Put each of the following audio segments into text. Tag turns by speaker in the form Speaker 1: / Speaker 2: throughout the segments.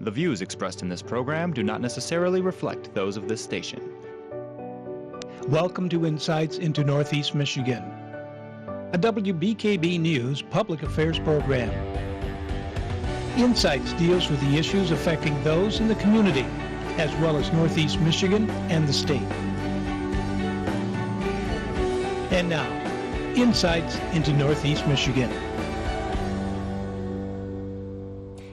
Speaker 1: The views expressed in this program do not necessarily reflect those of this station.
Speaker 2: Welcome to Insights into Northeast Michigan, a WBKB News public affairs program. Insights deals with the issues affecting those in the community, as well as Northeast Michigan and the state. And now, Insights into Northeast Michigan.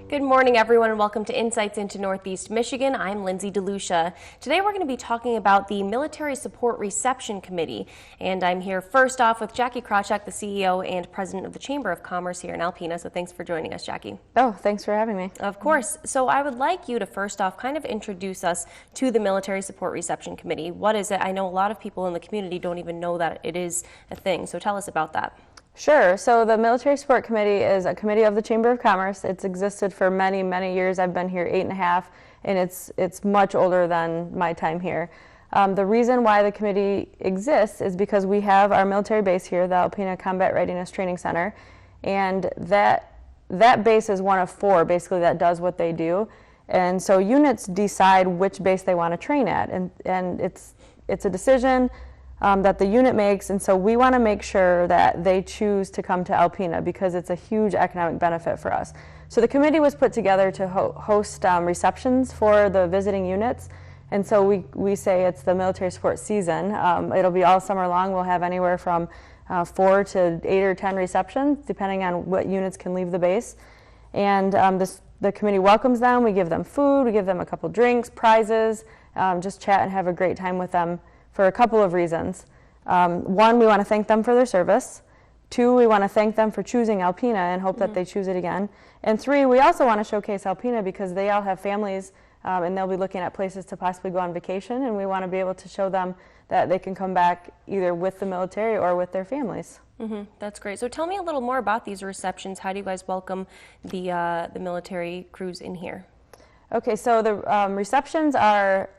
Speaker 3: Good morning, everyone, and welcome to Insights into Northeast Michigan. I'm Lindsay DeLucia. Today we're going to be talking about the Military Support Reception Committee, and I'm here first off with Jackie Krawczyk, the CEO and President of the Chamber of Commerce here in Alpena, so thanks for joining us, Jackie.
Speaker 4: Oh, thanks for having me.
Speaker 3: Of course. So I would like you to first off kind of introduce us to the Military Support Reception Committee. What is it? I know a lot of people in the community don't even know that it is a thing, so tell us about that.
Speaker 4: Sure. So the Military Support Committee is a committee of the Chamber of Commerce. It's existed for many, many years. I've been here 8.5, and it's much older than my time here. The reason why the committee exists is because we have our military base here, the Alpena Combat Readiness Training Center, and that base is one of 4 basically that does what they do. And so units decide which base they want to train at, and it's a decision that the unit makes, and so we want to make sure that they choose to come to Alpena because it's a huge economic benefit for us. So the committee was put together to host receptions for the visiting units, and so we say it's the military support season. It'll be all summer long. We'll have anywhere from 4 to 8 or 10 receptions, depending on what units can leave the base. And the committee welcomes them. We give them food. We give them a couple drinks, prizes, just chat and have a great time with them for a couple of reasons. 1, we want to thank them for their service. 2, we want to thank them for choosing Alpena and hope that they choose it again. And 3, we also want to showcase Alpena because they all have families and they'll be looking at places to possibly go on vacation, and we want to be able to show them that they can come back either with the military or with their families.
Speaker 3: That's great. So tell me a little more about these receptions. How do you guys welcome the military crews in here? Okay,
Speaker 4: so the receptions are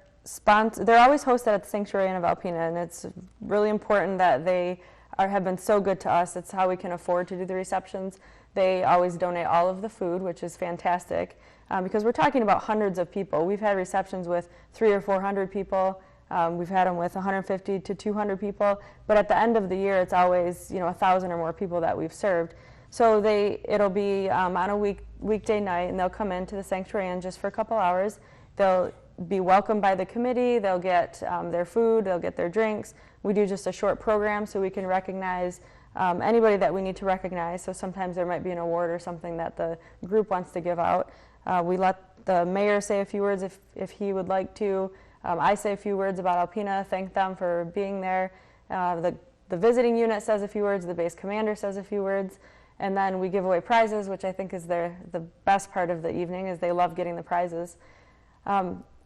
Speaker 4: they're always hosted at the Sanctuary Inn of Alpena, and it's really important that they have been so good to us. It's how we can afford to do the receptions. They always donate all of the food, which is fantastic, because we're talking about hundreds of people. We've had receptions with 300 or 400 people. We've had them with 150 to 200 people, but at the end of the year, it's always 1,000 or more people that we've served. So it'll be on a weekday night, and they'll come into the Sanctuary Inn just for a couple hours. They'll be welcomed by the committee. They'll get their food, they'll get their drinks. We do just a short program so we can recognize anybody that we need to recognize. So sometimes there might be an award or something that the group wants to give out. We let the mayor say a few words if he would like to. I say a few words about Alpena, thank them for being there. The visiting unit says a few words, the base commander says a few words, and then we give away prizes, which I think is the best part of the evening, is they love getting the prizes.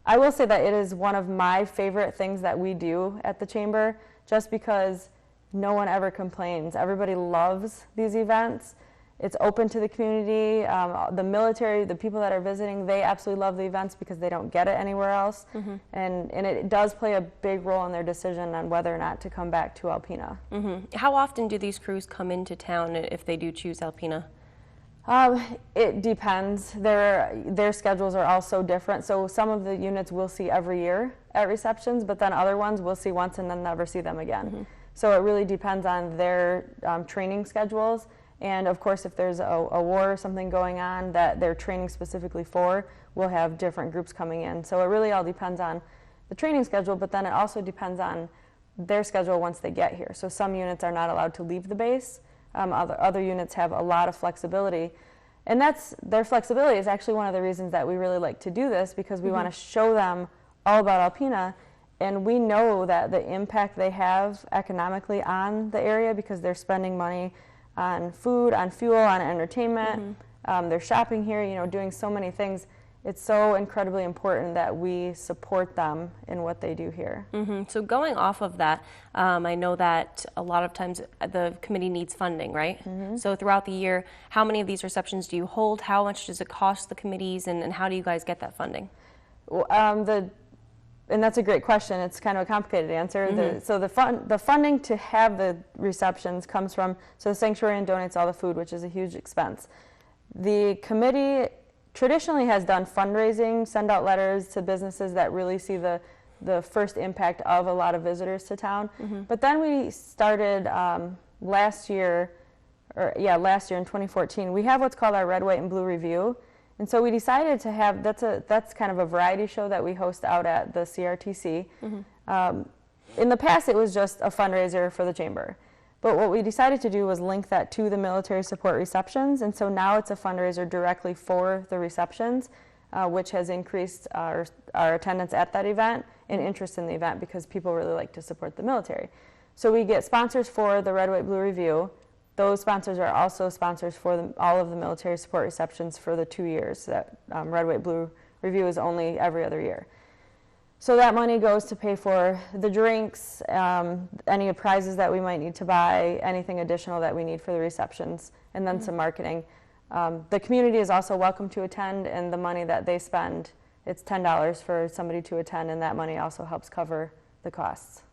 Speaker 4: I will say that it is one of my favorite things that we do at the Chamber, just because no one ever complains. Everybody loves these events. It's open to the community. The military, the people that are visiting, they absolutely love the events because they don't get it anywhere else. And it does play a big role in their decision on whether or not to come back to Alpena.
Speaker 3: How often do these crews come into town if they do choose Alpena?
Speaker 4: It depends. Their schedules are all so different. So some of the units we'll see every year at receptions, but then other ones we'll see once and then never see them again. So it really depends on their training schedules. And of course, if there's a war or something going on that they're training specifically for, we'll have different groups coming in. So it really all depends on the training schedule, but then it also depends on their schedule once they get here. So some units are not allowed to leave the base. Other units have a lot of flexibility, and their flexibility is actually one of the reasons that we really like to do this, because we want to show them all about Alpena, and we know that the impact they have economically on the area, because they're spending money on food, on fuel, on entertainment, they're shopping here, doing so many things. It's so incredibly important that we support them in what they do here.
Speaker 3: So going off of that, I know that a lot of times the committee needs funding, right? So throughout the year, how many of these receptions do you hold? How much does it cost the committees, and how do you guys get that funding?
Speaker 4: And that's a great question. It's kind of a complicated answer. So the funding to have the receptions comes from, so the Sanctuary Inn donates all the food, which is a huge expense. The committee traditionally has done fundraising, send out letters to businesses that really see the first impact of a lot of visitors to town. But then we started last year in 2014, we have what's called our Red, White, and Blue Review. And so we decided to have, that's kind of a variety show that we host out at the CRTC. In the past, it was just a fundraiser for the chamber. But what we decided to do was link that to the military support receptions. And so now it's a fundraiser directly for the receptions, which has increased our attendance at that event and interest in the event because people really like to support the military. So we get sponsors for the Red, White, Blue Review. Those sponsors are also sponsors for all of the military support receptions for the 2 years. That Red, White, Blue Review is only every other year. So that money goes to pay for the drinks, any prizes that we might need to buy, anything additional that we need for the receptions, and then some marketing. The community is also welcome to attend, and the money that they spend, it's $10 for somebody to attend, and that money also helps cover the costs.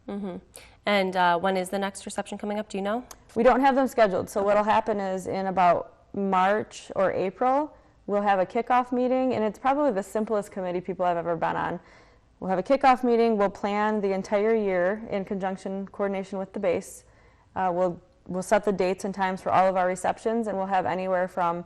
Speaker 3: And when is the next reception coming up? Do you know?
Speaker 4: We don't have them scheduled. So what'll happen is in about March or April, we'll have a kickoff meeting, and it's probably the simplest committee people have ever been on. We'll have a kickoff meeting. We'll plan the entire year in coordination with the base. We'll set the dates and times for all of our receptions, and we'll have anywhere from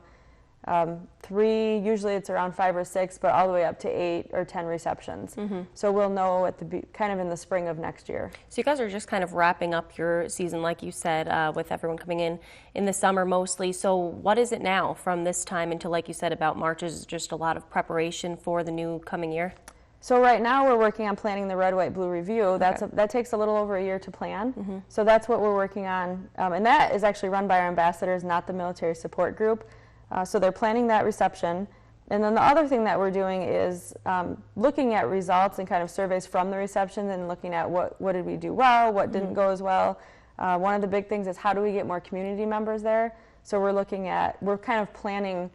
Speaker 4: 3, usually it's around 5 or 6, but all the way up to 8 or 10 receptions. So we'll know at kind of in the spring of next year.
Speaker 3: So you guys are just kind of wrapping up your season, like you said, with everyone coming in the summer mostly. So what is it now from this time until, like you said, about March is just a lot of preparation for the new coming year?
Speaker 4: So right now we're working on planning the Red, White, Blue Review. That takes a little over a year to plan. So that's what we're working on. And that is actually run by our ambassadors, not the military support group. So they're planning that reception. And then the other thing that we're doing is looking at results and kind of surveys from the reception and looking at what did we do well, what didn't go as well. One of the big things is how do we get more community members there? So we're kind of planning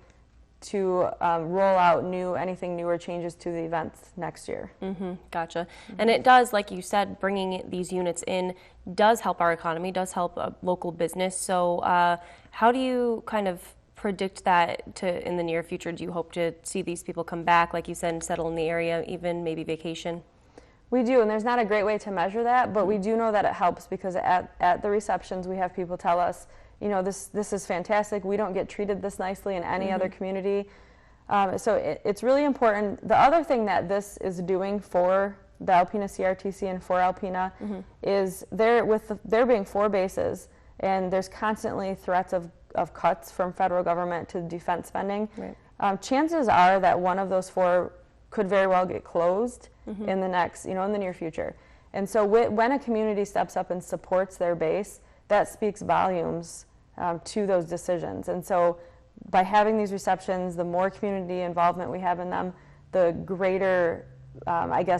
Speaker 4: to roll out anything new or changes to the events next year.
Speaker 3: Gotcha. And it does, like you said, bringing these units in does help our economy, does help local business. So how do you kind of predict that in the near future? Do you hope to see these people come back, like you said, and settle in the area, even maybe vacation?
Speaker 4: We do, and there's not a great way to measure that, but we do know that it helps because at the receptions we have people tell us, you know, this is fantastic. We don't get treated this nicely in any other community. So it's really important. The other thing that this is doing for the Alpena CRTC and for Alpena is there being 4 bases, and there's constantly threats of cuts from federal government to defense spending. Right. Chances are that one of those 4 could very well get closed in the near future. And so when a community steps up and supports their base, that speaks volumes to those decisions. And so by having these receptions, the more community involvement we have in them, the greater,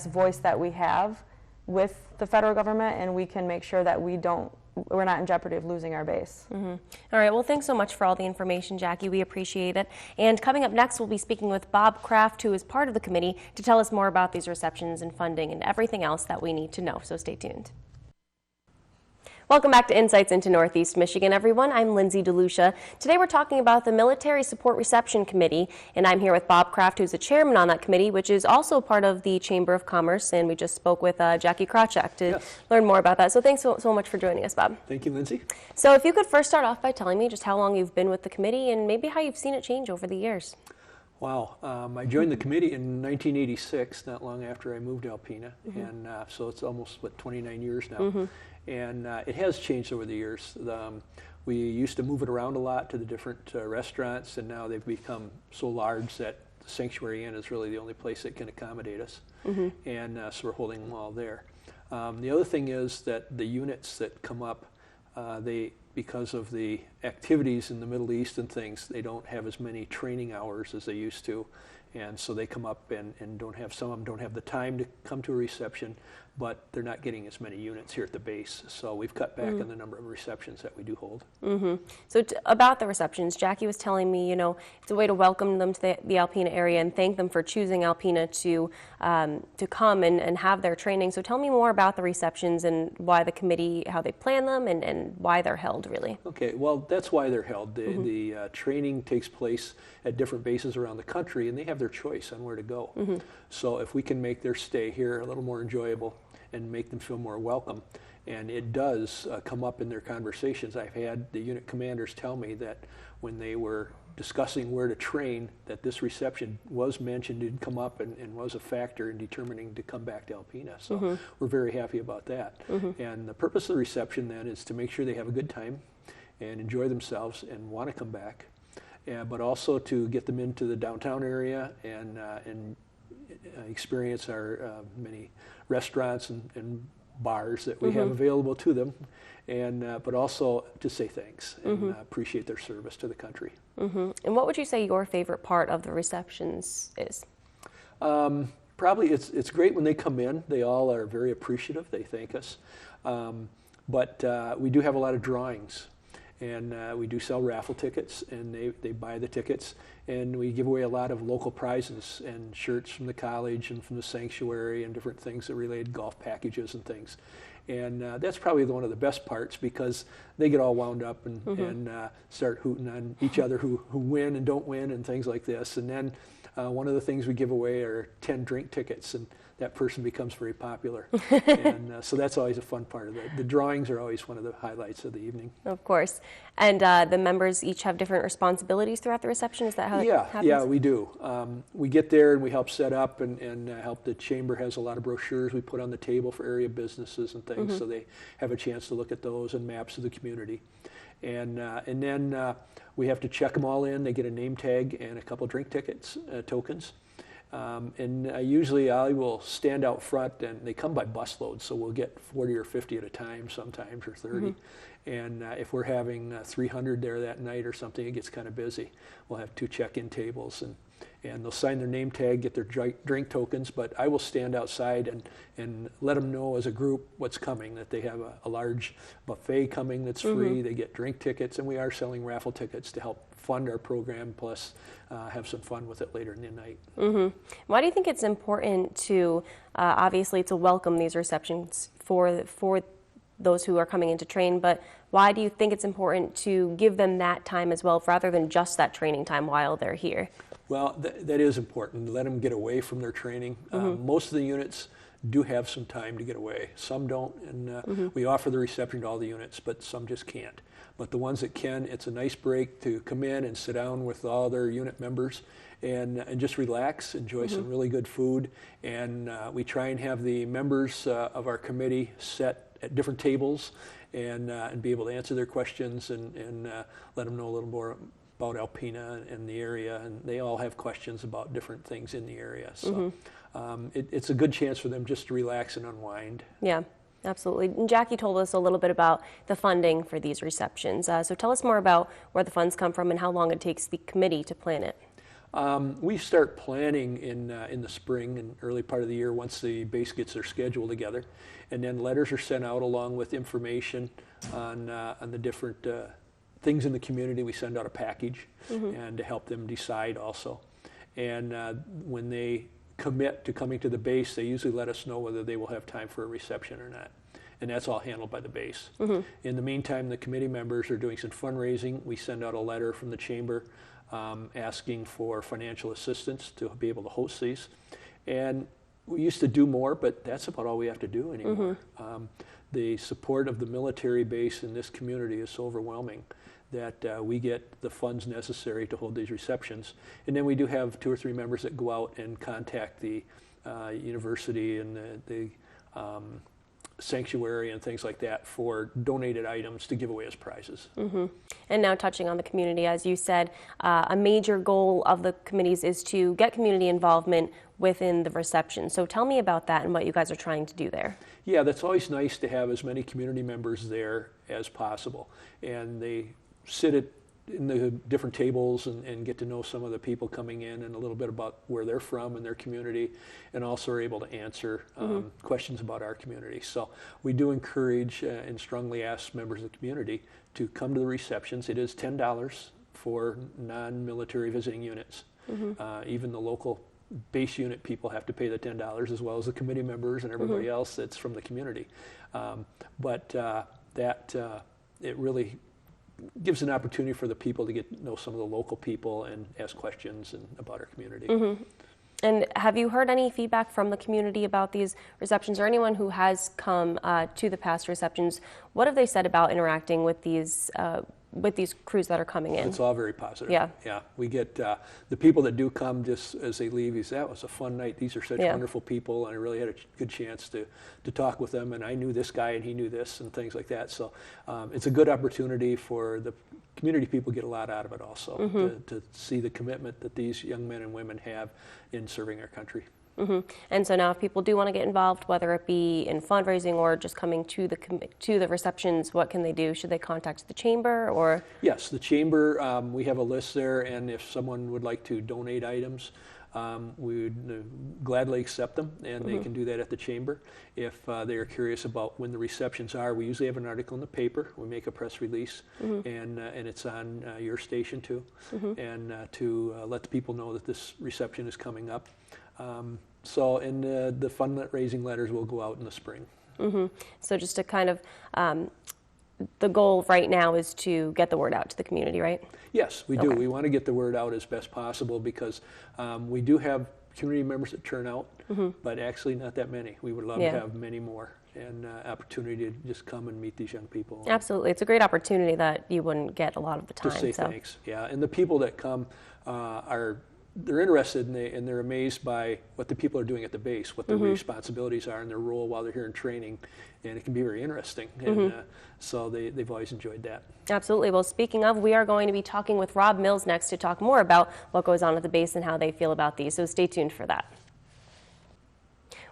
Speaker 4: voice that we have with the federal government, and we can make sure that we're not in jeopardy of losing our base.
Speaker 3: All right, well, thanks so much for all the information, Jackie. We appreciate it. And coming up next, we'll be speaking with Bob Kraft, who is part of the committee, to tell us more about these receptions and funding and everything else that we need to know. So stay tuned. Welcome back to Insights into Northeast Michigan, everyone. I'm Lindsay DeLucia. Today we're talking about the Military Support Reception Committee, and I'm here with Bob Kraft, who's the chairman on that committee, which is also part of the Chamber of Commerce, and we just spoke with Jackie Krawczyk to learn more about that. So thanks so much for joining us, Bob.
Speaker 5: Thank you, Lindsay.
Speaker 3: So if you could first start off by telling me just how long you've been with the committee and maybe how you've seen it change over the years.
Speaker 5: Wow. I joined the committee in 1986, not long after I moved to Alpena, and so it's almost, 29 years now. And it has changed over the years. We used to move it around a lot to the different restaurants, and now they've become so large that the Sanctuary Inn is really the only place that can accommodate us. And so we're holding them all there. The other thing is that the units that come up, because of the activities in the Middle East and things, they don't have as many training hours as they used to. And so they come up and some of them don't have the time to come to a reception, but they're not getting as many units here at the base. So we've cut back on the number of receptions that we do hold.
Speaker 3: So about the receptions, Jackie was telling me, it's a way to welcome them to the Alpena area and thank them for choosing Alpena to come and have their training. So tell me more about the receptions and why the committee, how they plan them and why they're held, really.
Speaker 5: Okay, well, that's why they're held. The training takes place at different bases around the country, and they have their choice on where to go. So if we can make their stay here a little more enjoyable and make them feel more welcome, and it does come up in their conversations. I've had the unit commanders tell me that when they were discussing where to train, that this reception was mentioned, did come up, and was a factor in determining to come back to Alpena. So we're very happy about that. And the purpose of the reception then is to make sure they have a good time and enjoy themselves and want to come back, but also to get them into the downtown area and experience our many restaurants and bars that we have available to them, and but also to say thanks and appreciate their service to the country.
Speaker 3: And what would you say your favorite part of the receptions is?
Speaker 5: Probably it's great when they come in. They all are very appreciative. They thank us. But we do have a lot of drawings. And we do sell raffle tickets, and they buy the tickets. And we give away a lot of local prizes and shirts from the college and from the sanctuary and different things that relate golf packages and things. And that's probably one of the best parts, because they get all wound up and start hooting on each other who win and don't win and things like this. And then one of the things we give away are 10 drink tickets, and that person becomes very popular. And so that's always a fun part of it. The drawings are always one of the highlights of the evening.
Speaker 3: Of course. And the members each have different responsibilities throughout the reception? Is that how it happens?
Speaker 5: Yeah, we do. We get there and we help set up and help. The chamber has a lot of brochures we put on the table for area businesses and things, so they have a chance to look at those and maps of the community. And then we have to check them all in. They get a name tag and a couple drink tickets, tokens. And usually I will stand out front, and they come by busloads, so we'll get 40 or 50 at a time sometimes, or 30. And if we're having 300 there that night or something, it gets kind of busy. We'll have 2 check-in tables, and they'll sign their name tag, get their drink tokens, but I will stand outside and let them know as a group what's coming, that they have a large buffet coming that's free. They get drink tickets, and we are selling raffle tickets to help fund our program, plus have some fun with it later in the night.
Speaker 3: Why do you think it's important to, obviously, to welcome these receptions for those who are coming in to train, but why do you think it's important to give them that time as well, rather than just that training time while they're here?
Speaker 5: Well, that is important, to let them get away from their training. Most of the units do have some time to get away. Some don't, and we offer the reception to all the units, but some just can't. But the ones that can, it's a nice break to come in and sit down with all their unit members and just relax, enjoy some really good food. And we try and have the members of our committee set at different tables and be able to answer their questions and let them know a little more about Alpena and the area. And they all have questions about different things in the area. So it's a good chance for them just to relax and unwind.
Speaker 3: Yeah. Absolutely. And Jackie told us a little bit about the funding for these receptions. So tell us more about where the funds come from and how long it takes the committee to plan it.
Speaker 5: We start planning in the spring and early part of the year once the base gets their schedule together. And then letters are sent out along with information on the different things in the community. We send out a package and to help them decide also. And when they commit to coming to the base, they usually let us know whether they will have time for a reception or not. And that's all handled by the base. In the meantime, the committee members are doing some fundraising. We send out a letter from the chamber asking for financial assistance to be able to host these. And we used to do more, but that's about all we have to do anymore. The support of the military base in this community is so overwhelming that we get the funds necessary to hold these receptions. And then we do have 2 or 3 members that go out and contact the university and the sanctuary and things like that for donated items to give away as prizes.
Speaker 3: And now touching on the community, as you said, a major goal of the committees is to get community involvement within the reception. So tell me about that and what you guys are trying to do there.
Speaker 5: Yeah, that's always nice to have as many community members there as possible. And they sit at in the different tables and get to know some of the people coming in and a little bit about where they're from and their community, and also are able to answer questions about our community. So we do encourage and strongly ask members of the community to come to the receptions. It is $10 for non-military visiting units. Even the local base unit people have to pay the $10, as well as the committee members and everybody else that's from the community. It really gives an opportunity for the people to get to know some of the local people and ask questions about our community.
Speaker 3: And have you heard any feedback from the community about these receptions, or anyone who has come to the past receptions? What have they said about interacting with these crews that are coming in?
Speaker 5: It's all very positive.
Speaker 3: Yeah.
Speaker 5: Yeah. We get the people that do come, just as they leave, you say, that was a fun night. These are such wonderful people, and I really had a good chance to talk with them, and I knew this guy and he knew this and things like that. So it's a good opportunity for the community people, get a lot out of it also, to see the commitment that these young men and women have in serving our country.
Speaker 3: And so now if people do want to get involved, whether it be in fundraising or just coming to the receptions, what can they do? Should they contact the chamber, or?
Speaker 5: Yes, the chamber, we have a list there, and if someone would like to donate items, we would gladly accept them, and they can do that at the chamber. If they are curious about when the receptions are, we usually have an article in the paper. We make a press release, and it's on your station too, and to let the people know that this reception is coming up. The fundraising letters will go out in the spring.
Speaker 3: So just to kind of, the goal right now is to get the word out to the community, right?
Speaker 5: Yes, we do.
Speaker 3: Okay.
Speaker 5: We want to get the word out as best possible, because we do have community members that turn out, but actually not that many. We would love to have many more, and opportunity to just come and meet these young people.
Speaker 3: Absolutely. It's a great opportunity that you wouldn't get a lot of the time.
Speaker 5: To say thanks. Yeah, and the people that come they're interested, and they're amazed by what the people are doing at the base, what their responsibilities are and their role while they're here in training, and it can be very interesting. And so they've always enjoyed that.
Speaker 3: Absolutely. Well, speaking of, we are going to be talking with Rob Mills next to talk more about what goes on at the base and how they feel about these. So stay tuned for that.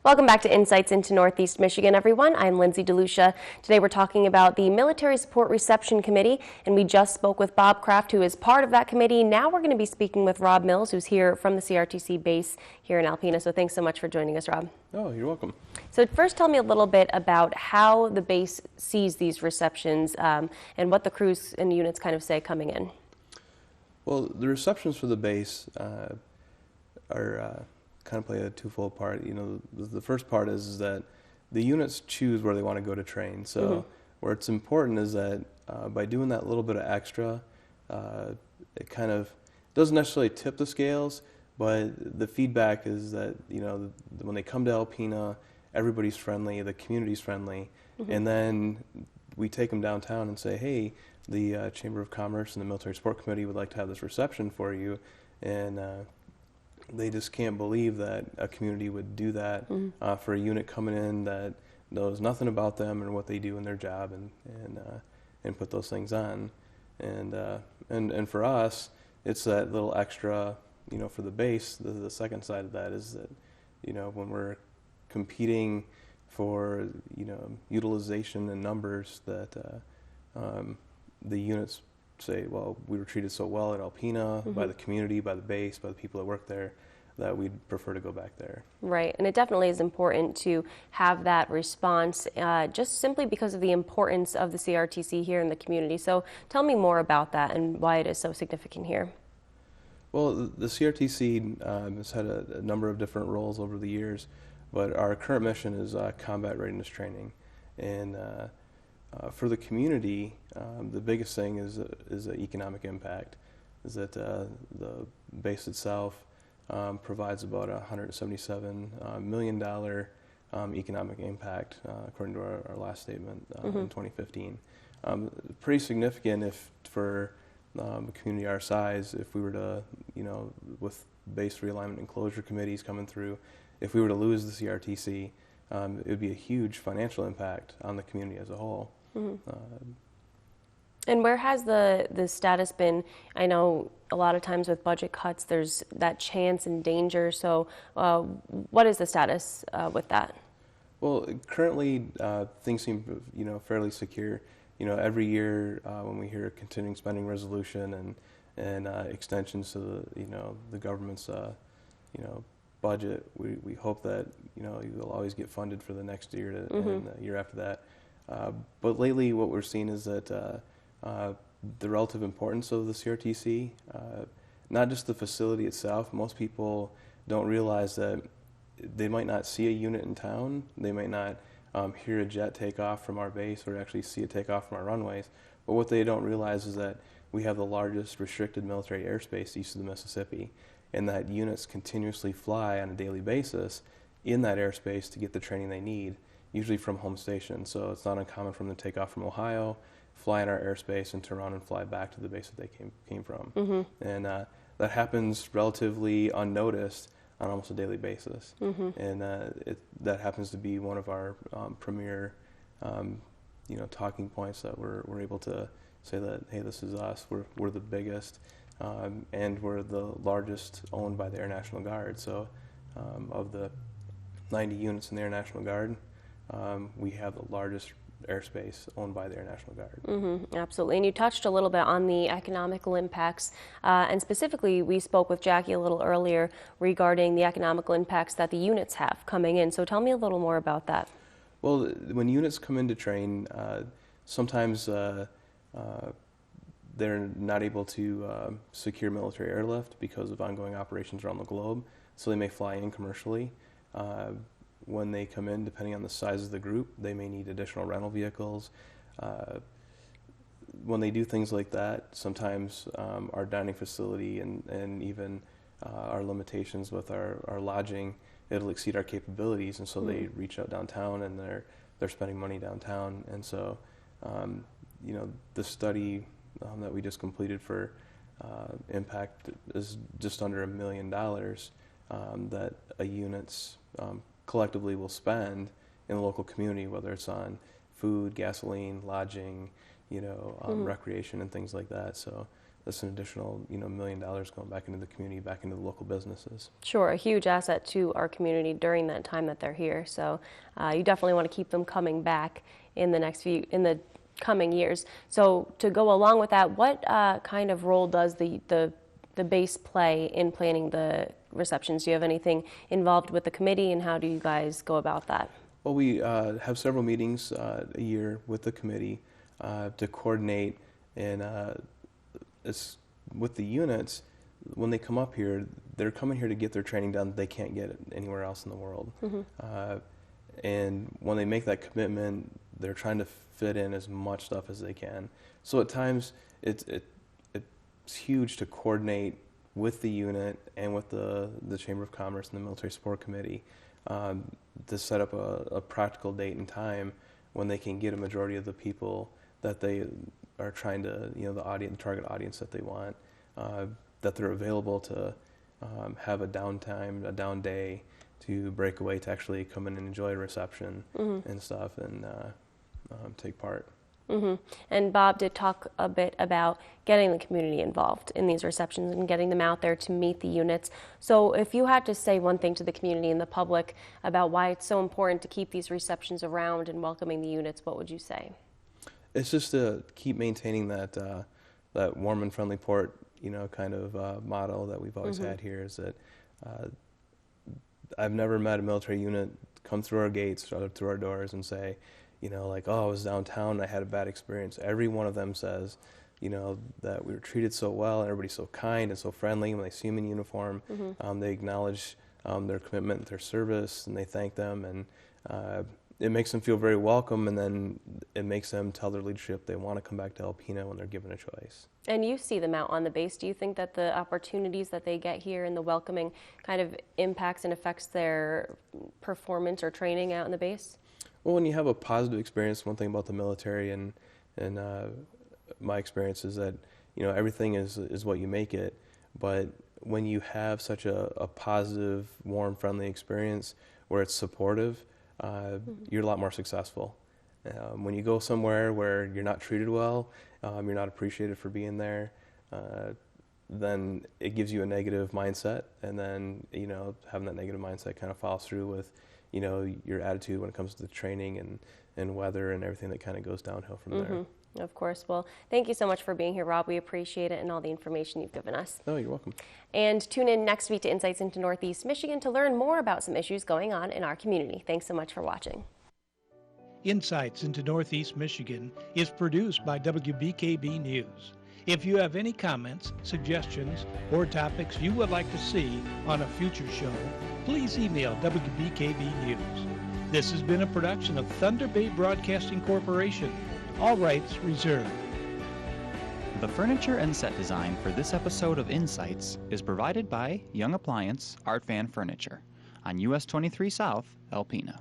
Speaker 3: Welcome back to Insights into Northeast Michigan, everyone. I'm Lindsay DeLucia. Today we're talking about the Military Support Reception Committee, and we just spoke with Bob Kraft, who is part of that committee. Now we're going to be speaking with Rob Mills, who's here from the CRTC base here in Alpena. So thanks so much for joining us, Rob.
Speaker 6: Oh, you're welcome.
Speaker 3: So first, tell me a little bit about how the base sees these receptions, and what the crews and units kind of say coming in.
Speaker 6: Well, the receptions for the base are kind of play a twofold part. You know, the first part is that the units choose where they want to go to train. So where it's important is that by doing that little bit of extra, it kind of doesn't necessarily tip the scales, but the feedback is that, you know, when they come to Alpena, everybody's friendly, the community's friendly, and then we take them downtown and say, hey, the Chamber of Commerce and the Military Support Committee would like to have this reception for you, and they just can't believe that a community would do that for a unit coming in that knows nothing about them and what they do in their job, and put those things on. And for us, it's that little extra, you know, for the base. The second side of that is that, you know, when we're competing for, you know, utilization and numbers, that the units say, well, we were treated so well at Alpena by the community, by the base, by the people that work there, that we'd prefer to go back there.
Speaker 3: Right, and it definitely is important to have that response, just simply because of the importance of the CRTC here in the community. So tell me more about that and why it is so significant here.
Speaker 6: Well, the CRTC has had a number of different roles over the years, but our current mission is combat readiness training. And for the community, the biggest thing is the economic impact. Is that the base itself provides about $177 million economic impact, according to our last statement in 2015. Pretty significant if for a community our size, if we were to, you know, with base realignment and closure committees coming through, if we were to lose the CRTC, it would be a huge financial impact on the community as a whole.
Speaker 3: And where has the status been? I know a lot of times with budget cuts, there's that chance and danger. So what is the status with that?
Speaker 6: Well, currently things seem, you know, fairly secure. every year when we hear a continuing spending resolution and extensions to the government's budget, we hope that you will always get funded for the next year and the year after that. But lately, what we're seeing is that the relative importance of the CRTC, not just the facility itself. Most people don't realize that they might not see a unit in town. They might not hear a jet take off from our base or actually see it take off from our runways. But what they don't realize is that we have the largest restricted military airspace east of the Mississippi, and that units continuously fly on a daily basis in that airspace to get the training they need, usually from home station. So it's not uncommon for them to take off from Ohio, fly in our airspace, and turn around and fly back to the base that they came from. And that happens relatively unnoticed on almost a daily basis. And that happens to be one of our premier talking points, that we're able to say that, hey, this is us, we're the biggest, and we're the largest owned by the Air National Guard. So of the 90 units in the Air National Guard, we have the largest airspace owned by the Air National Guard.
Speaker 3: Absolutely. And you touched a little bit on the economical impacts, and specifically we spoke with Jackie a little earlier regarding the economical impacts that the units have coming in. So tell me a little more about that.
Speaker 6: Well, when units come in to train, sometimes they're not able to secure military airlift because of ongoing operations around the globe, so they may fly in commercially. When they come in, depending on the size of the group, they may need additional rental vehicles. When they do things like that, sometimes our dining facility and even our limitations with our lodging, it'll exceed our capabilities, and so they reach out downtown, and they're spending money downtown. And so, the study that we just completed for impact is just under $1 million that a unit's collectively will spend in the local community, whether it's on food, gasoline, lodging, recreation and things like that. So that's an additional, $1 million going back into the community, back into the local businesses.
Speaker 3: Sure, a huge asset to our community during that time that they're here. So you definitely want to keep them coming back in the coming years. So to go along with that, what kind of role does the base play in planning the receptions? Do you have anything involved with the committee, and how do you guys go about that?
Speaker 6: Well, we have several meetings a year with the committee to coordinate, and it's with the units. When they come up here, they're coming here to get their training done. They can't get it anywhere else in the world. And when they make that commitment, they're trying to fit in as much stuff as they can. So at times, it's huge to coordinate with the unit and with the Chamber of Commerce and the Military Support Committee to set up a practical date and time when they can get a majority of the people that they are trying to, the target audience that they want, that they're available to have a downtime, a down day, to break away to actually come in and enjoy a reception and stuff, and take part.
Speaker 3: And Bob did talk a bit about getting the community involved in these receptions and getting them out there to meet the units. So if you had to say one thing to the community and the public about why it's so important to keep these receptions around and welcoming the units, what would you say?
Speaker 6: It's just to keep maintaining that warm and friendly port, kind of motto that we've always had here. Is that I've never met a military unit come through our gates or through our doors and say, I was downtown and I had a bad experience. Every one of them says, that we were treated so well and everybody's so kind and so friendly. When they see them in uniform, they acknowledge their commitment, their service, and they thank them. And it makes them feel very welcome, and then it makes them tell their leadership they want to come back to Alpena when they're given a choice. And
Speaker 3: you see them out on the base. Do you think that the opportunities that they get here and the welcoming kind of impacts and affects their performance or training out on the base?
Speaker 6: Well, when you have a positive experience, one thing about the military and my experience is that, everything is what you make it. But when you have such a positive, warm, friendly experience where it's supportive, you're a lot more successful. When you go somewhere where you're not treated well, you're not appreciated for being there, then it gives you a negative mindset, and then having that negative mindset kind of follows through with your attitude when it comes to the training and weather and everything that kind of goes downhill from there.
Speaker 3: Of course. Well, thank you so much for being here, Rob. We appreciate it and all the information you've given us.
Speaker 6: Oh, you're welcome.
Speaker 3: And tune in next week to Insights into Northeast Michigan to learn more about some issues going on in our community. Thanks so much for watching.
Speaker 2: Insights into Northeast Michigan is produced by WBKB News. If you have any comments, suggestions, or topics you would like to see on a future show, please email WBKB News. This has been a production of Thunder Bay Broadcasting Corporation. All rights reserved.
Speaker 1: The furniture and set design for this episode of Insights is provided by Young Appliance Art Van Furniture on US 23 South, Alpena.